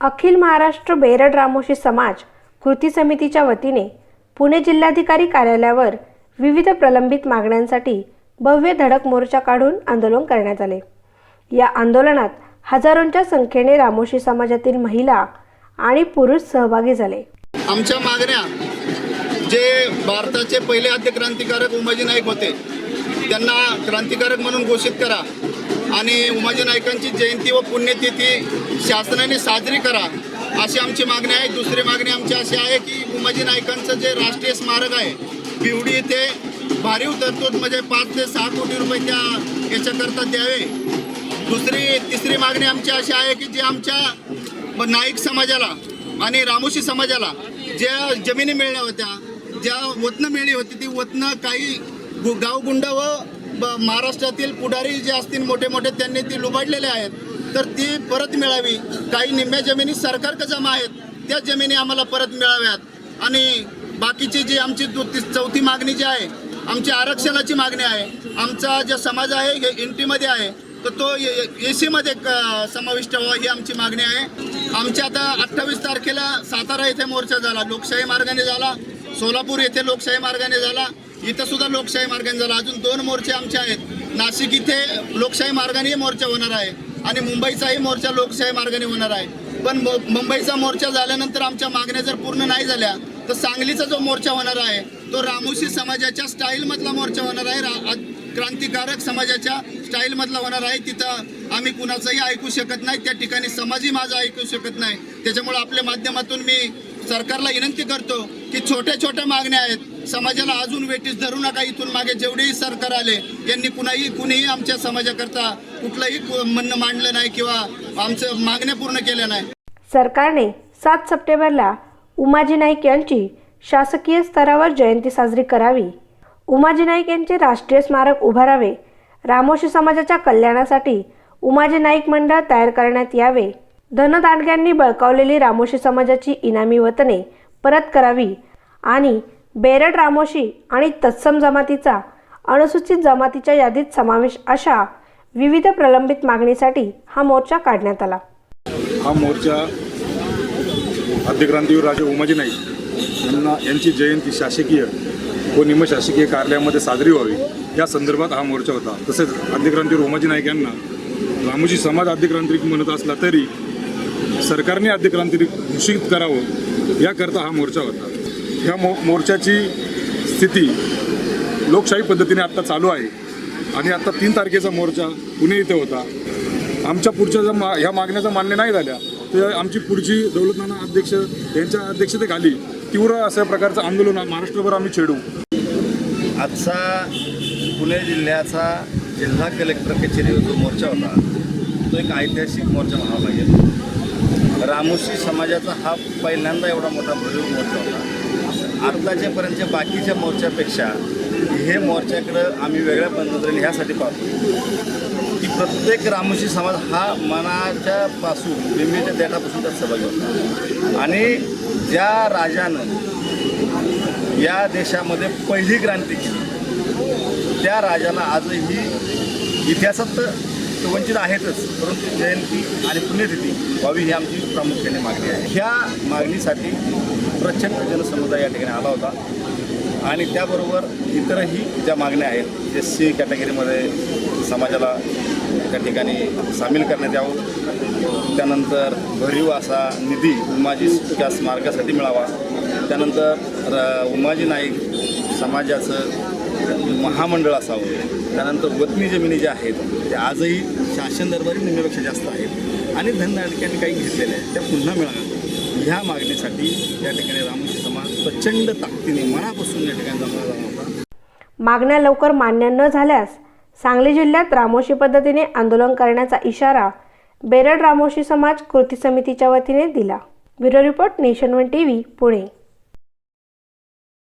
अखिल महाराष्ट्र बेरड रामोशी समाज कृती समितीच्या वतीने पुणे जिल्हाधिकारी कार्यालयावर विविध प्रलंबित मागण्यांसाठी भव्य धडक मोर्चा काढून आंदोलन करण्यात आले। या आंदोलनात हजारोंच्या संख्येने रामोशी समाजातील महिला आणि पुरुष सहभागी झाले। आमच्या मागण्या जे भारताचे पहिले आद्य क्रांतिकारक उमाजी नाईक होते त्यांना क्रांतिकारक म्हणून घोषित करा आणि उमाजी नाईकांची जयंती व पुण्यतिथी शासनाने साजरी करा अशी आमची मागणी आहे। दुसरी मागणी आमची अशी आहे की उमाजी नाईकांचं जे राष्ट्रीय स्मारक आहे पिवडी येथे भारीव तरतूद म्हणजे 5 ते 6 कोटी रुपये त्या याच्याकरता द्यावे। तिसरी मागणी आमची अशी आहे की जे आमच्या नाईक समाजाला आणि रामोशी समाजाला ज्या जमिनी मिळल्या होत्या, ज्या वतनं मिळली होती ती वतनं काही गावगुंड व महाराष्ट्रातील पुढारी जे असतील मोठे मोठे त्यांनी ती लुबाडलेले आहेत, तर ती परत मिळावी। काही निम्म्या जमिनी सरकारकडे जमा आहेत त्या जमिनी आम्हाला परत मिळाव्यात। आणि बाकीची जी आमची चौथी मागणी जी आहे आमची आरक्षणाची मागणी आहे। आमचा जो समाज आहे इंटीमध्ये आहे तर तो AC मध्ये समाविष्ट व्हावा ही आमची मागणी आहे। आमच्या आता 28 तारखेला सातारा येथे मोर्चा झाला, लोकशाही मार्गाने झाला। सोलापूर येथे लोकशाही मार्गाने झाला, इथं सुद्धा लोकशाही मार्गाने झाला। अजून 2 मोर्चे आमचे आहेत। नाशिक इथे लोकशाही मार्गाने मोर्चा होणार आहे आणि मुंबईचाही मोर्चा लोकशाही मार्गाने होणार आहे। पण मुंबईचा मोर्चा झाल्यानंतर आमच्या मागण्या जर पूर्ण नाही झाल्या तर सांगलीचा जो मोर्चा होणार आहे तो रामोशी समाजाच्या स्टाईलमधला मोर्चा होणार आहे, क्रांतिकारक समाजाच्या स्टाईलमधला होणार आहे। तिथं आम्ही कुणाचंही ऐकू शकत नाही, त्या ठिकाणी समाजही माझा ऐकू शकत नाही। त्याच्यामुळे आपल्या माध्यमातून मी सरकारला विनंती करतो की छोट्या छोट्या मागण्या आहेत, समाजाला अजून वेटीस धरू नका। इथून मागे जेवढेही सरकार आले यांनी कुणीही आमच्या समाजाकरता कुठलंही म्हणणं मांडलं नाही किंवा आमच्या मागण्या पूर्ण केल्या नाही। सरकारने 7 सप्टेंबरला उमाजी नाईक यांची शासकीय स्तरावर जयंती साजरी करावी, उमाजी नाईक यांचे राष्ट्रीय स्मारक उभारावे, रामोशी समाजाच्या कल्याणासाठी उमाजी नाईक मंडळ तयार करण्यात यावे, धनदांडग्यांनी बळकावलेली रामोशी समाजाची इनामी वतने परत करावी आणि बेरड रामोशी आणि तत्सम जमातीचा अनुसूचित जमातीच्या यादीत समावेश अशा विविध प्रलंबित मागणीसाठी हा मोर्चा काढण्यात आला। हा मोर्चा आद्यक्रांतीवीर राजे उमाजी नाईक यांची जयंती शासकीय व निमशासकीय कार्यालयामध्ये साजरी व्हावी या संदर्भात हा मोर्चा होता। तसेच आद्यक्रांतीवीर उमाजी नाईक यांना रामोशी समाज आद्यक्रांतिक म्हणत असला तरी सरकारने आद्यक्रांतिक घोषित करावं याकरता हा मोर्चा होता। ह्या मोर्चाची स्थिती लोकशाही पद्धतीने आत्ता चालू आहे आणि आता 3 तारखेचा मोर्चा पुणे इथे होता। आमच्या पुढच्या ह्या मागण्या मान्य नाही झाल्या तर आमची पुढची दौलतनाना अध्यक्ष यांच्या अध्यक्षतेखाली तीव्र अशा प्रकारचं आंदोलन महाराष्ट्रभर आम्ही छेडू। आजचा पुणे जिल्ह्याचा जिल्हा कलेक्टर कचेरीवर जो मोर्चा होता तो एक ऐतिहासिक मोर्चा म्हणावा लागेल। रामोशी समाजाचा हा पहिल्यांदा एवढा मोठा भव्य मोर्चा होता। आत्ताच्यापर्यंतच्या बाकीच्या मोर्चापेक्षा हे मोर्चाकडं आम्ही वेगळ्या पद्धतीने ह्यासाठी पाहतो की प्रत्येक रामोशी समाज हा मनाच्या पासून बिंबीच्या देठापासून त्यात सहभागी होता आणि ज्या राजानं या देशामध्ये पहिली क्रांती केली त्या राजाला आजही इतिहासात वंचित आहेतच, परंतु जयंती आणि पुण्यतिथी व्हावी ही आमची प्रामुख्याने मागणी आहे। ह्या मागणीसाठी प्रचंड जनसमुदाय या ठिकाणी आला होता आणि त्याबरोबर इतरही ज्या मागण्या आहेत SC कॅटेगरीमध्ये समाजाला त्या ठिकाणी सामील करण्यात यावं, त्यानंतर भरीव असा निधी उमाजी त्या स्मारकासाठी मिळावा, त्यानंतर उमाजी नाईक समाजाचं महामंडळ असावं, त्यानंतर वतनी जमिनी ज्या आहेत त्या आजही शासन दरबारी निम्म्यापेक्षा जास्त आहेत आणि धनदांडग्यांनी काही घेतलेल्या आहेत त्या पुन्हा मिळाव्या ह्या मागणीसाठी या ठिकाणी रामोशी समाज प्रचंड ताकदीने मनापासून या ठिकाणी जमला जाणार होता। मागण्या लवकर मान्य न झाल्यास सांगली जिल्ह्यात रामोशी पद्धतीने आंदोलन करण्याचा इशारा बेरड रामोशी समाज कृती समितीच्या वतीने दिला। Bureau report nation 1 TV Pune.